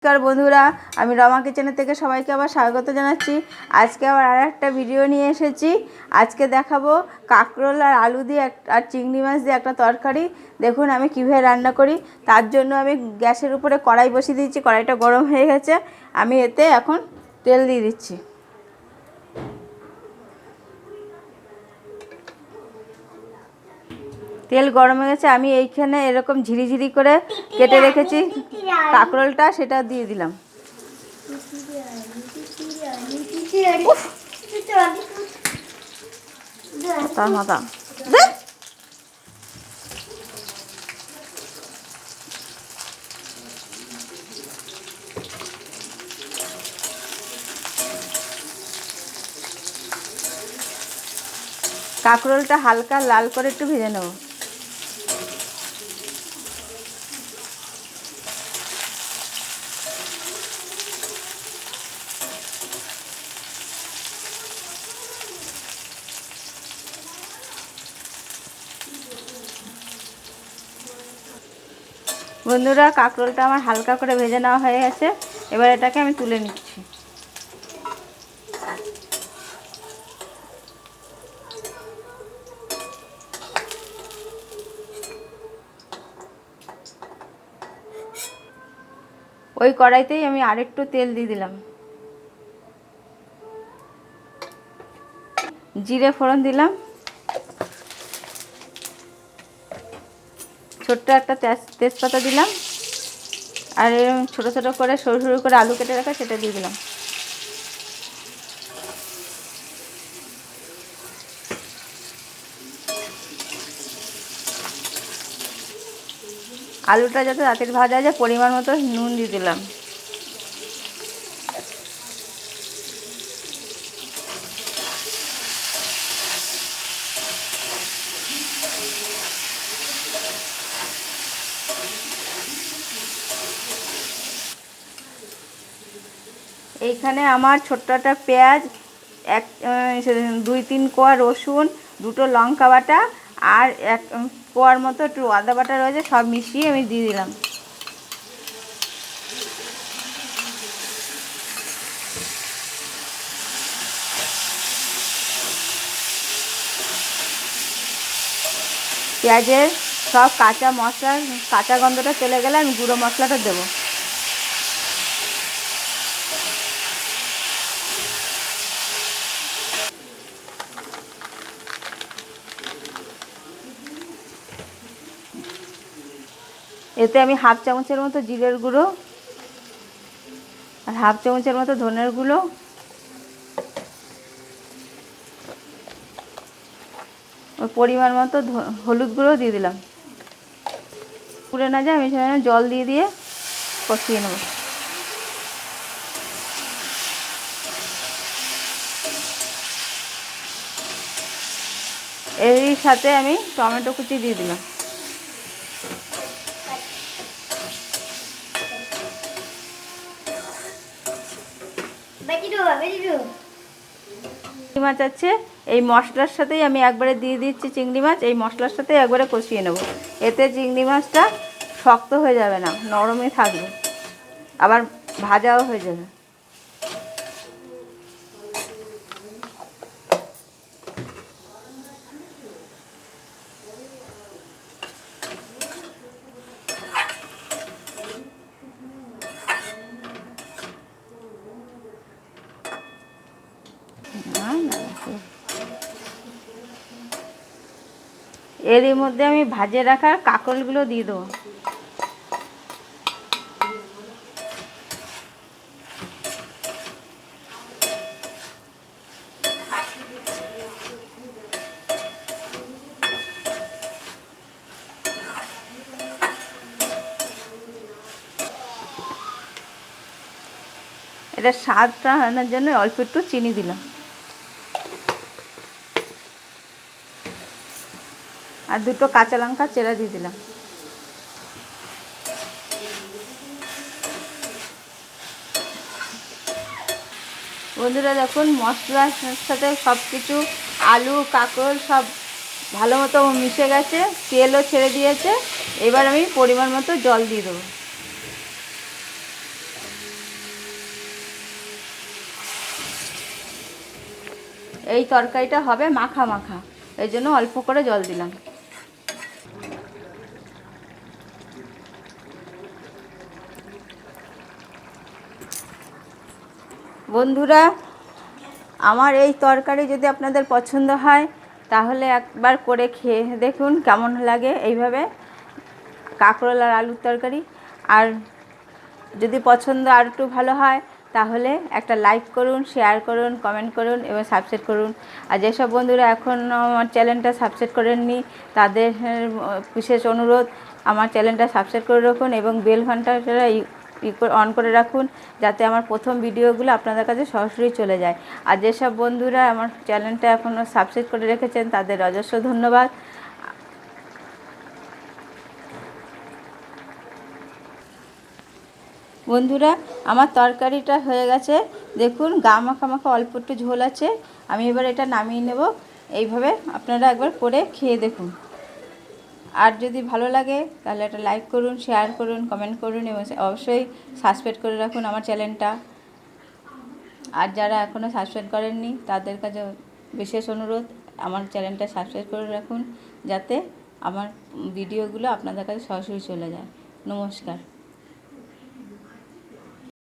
নমস্কার বন্ধুরা, আমি রমা কিচেনের থেকে সবাইকে আবার স্বাগত জানাচ্ছি। আজকে আবার আর একটা ভিডিও নিয়ে এসেছি। আজকে দেখাবো কাঁকরোল আর আলু দিয়ে আর চিংড়ি মাছ দিয়ে একটা তরকারি। দেখুন আমি কীভাবে রান্না করি। তার জন্য আমি গ্যাসের উপরে কড়াই বসিয়ে দিয়েছি। কড়াইটা গরম হয়ে গেছে। আমি এতে এখন তেল দিয়ে দিচ্ছি। তেল গরম হয়ে গেছে। আমি এইখানে এরকম ঝিরিঝিরি করে কেটে রেখেছি কাঁকরোলটা, সেটা দিয়ে দিলাম। মাথা কাঁকরোলটা হালকা লাল করে একটু ভেজে নেব। বন্ধুরা, কাঁকরোলটা আমার হালকা করে ভেজে নেওয়া হয়ে গেছে। এবার এটাকে আমি তুলে নিচ্ছি। ওই কড়াইতেই আমি আরেকটু তেল দিয়ে দিলাম। জিরে ফোড়ন দিলাম। ছোট্ট একটা তেজপাতা দিলাম। আর এরকম ছোটো ছোটো করে সরু সরু করে আলু কেটে রাখা, সেটা দিয়ে দিলাম। আলুটা যাতে তাড়াতাড়ি ভাজা যায় পরিমাণ মতো নুন দিয়ে দিলাম। এইখানে আমার ছোট্ট একটা পেঁয়াজ, এক 2-3 কোয়া রসুন, 2টো লঙ্কা বাটা আর 1 কোয়ার মতো একটু আদা বাটা রয়েছে, সব মিশিয়ে আমি দিয়ে দিলাম। পেঁয়াজের সব কাঁচা গন্ধটা চলে গেলে আমি গুঁড়ো মশলাটা দেবো। এতে আমি 1/2 চামচের মতো জিরের গুঁড়ো আর 1/2 চামচের মতো ধনের গুঁড়ো, পরিমাণ মতো হলুদ গুঁড়ো দিয়ে দিলাম। পুড়ে না যায় আমি সেখানে জল দিয়ে কষিয়ে নেব। এর সাথে আমি টমেটো কুচি দিয়ে দিলাম। চিংড়ি মাছ আছে, এই মশলার সাথেই আমি একবারে দিয়ে দিচ্ছি চিংড়ি মাছ। এই মশলার সাথে একবারে কষিয়ে নেব। এতে চিংড়ি মাছটা শক্ত হয়ে যাবে না, নরমই থাকবে, আবার ভাজাও হয়ে যাবে। এরই মধ্যে আমি ভাজে রাখা কাঁকরোলগুলো দিয়ে দেবো। এটা স্বাদটা আনার জন্য অল্প একটু চিনি দিলাম। আর 2টো কাঁচা লঙ্কা চেরা দিয়ে দিলাম। বন্ধুরা দেখুন, মশলার সাথে সব কিছু আলু কাঁকরোল সব ভালো মতো মিশে গেছে, তেলও ছেড়ে দিয়েছে। এবার আমি পরিমাণ মতো জল দিয়ে দেবো। এই তরকারিটা হবে মাখা মাখা, এই জন্য অল্প করে জল দিলাম। বন্ধুরা, আমার এই তরকারি যদি আপনাদের পছন্দ হয় তাহলে একবার করে খেয়ে দেখুন কেমন লাগে এইভাবে কাঁকরোল আর আলুর তরকারি। আর যদি পছন্দ আর একটু ভালো হয় তাহলে একটা লাইক করুন, শেয়ার করুন, কমেন্ট করুন এবং সাবস্ক্রাইব করুন। আর যেসব বন্ধুরা এখনও আমার চ্যানেলটা সাবস্ক্রাইব করেননি তাদের বিশেষ অনুরোধ, আমার চ্যানেলটা সাবস্ক্রাইব করে রাখুন এবং বেল ঘন্টাটা অন করে রাখুন, যাতে আমার প্রথম ভিডিওগুলো আপনাদের কাছে সরাসরি চলে যায়। আর যেসব বন্ধুরা আমার চ্যানেলটা এখনও সাবস্ক্রাইব করে রেখেছেন তাদের অজস্র ধন্যবাদ। বন্ধুরা, আমার তরকারিটা হয়ে গেছে, দেখুন গা মাখা মাখা অল্প একটু ঝোল আছে। আমি এবার এটা নামিয়ে নেব। এইভাবে আপনারা একবার করে খেয়ে দেখুন। আর যদি ভালো লাগে তাহলে একটা লাইক করুন, শেয়ার করুন, কমেন্ট করুন এবং অবশ্যই সাবস্ক্রাইব করে রাখুন আমার চ্যানেলটা। আর যারা এখনও সাবস্ক্রাইব করেননি তাদের কাছে বিশেষ অনুরোধ, আমার চ্যানেলটা সাবস্ক্রাইব করে রাখুন, যাতে আমার ভিডিওগুলো আপনাদের কাছে সরাসরি চলে যায়। নমস্কার।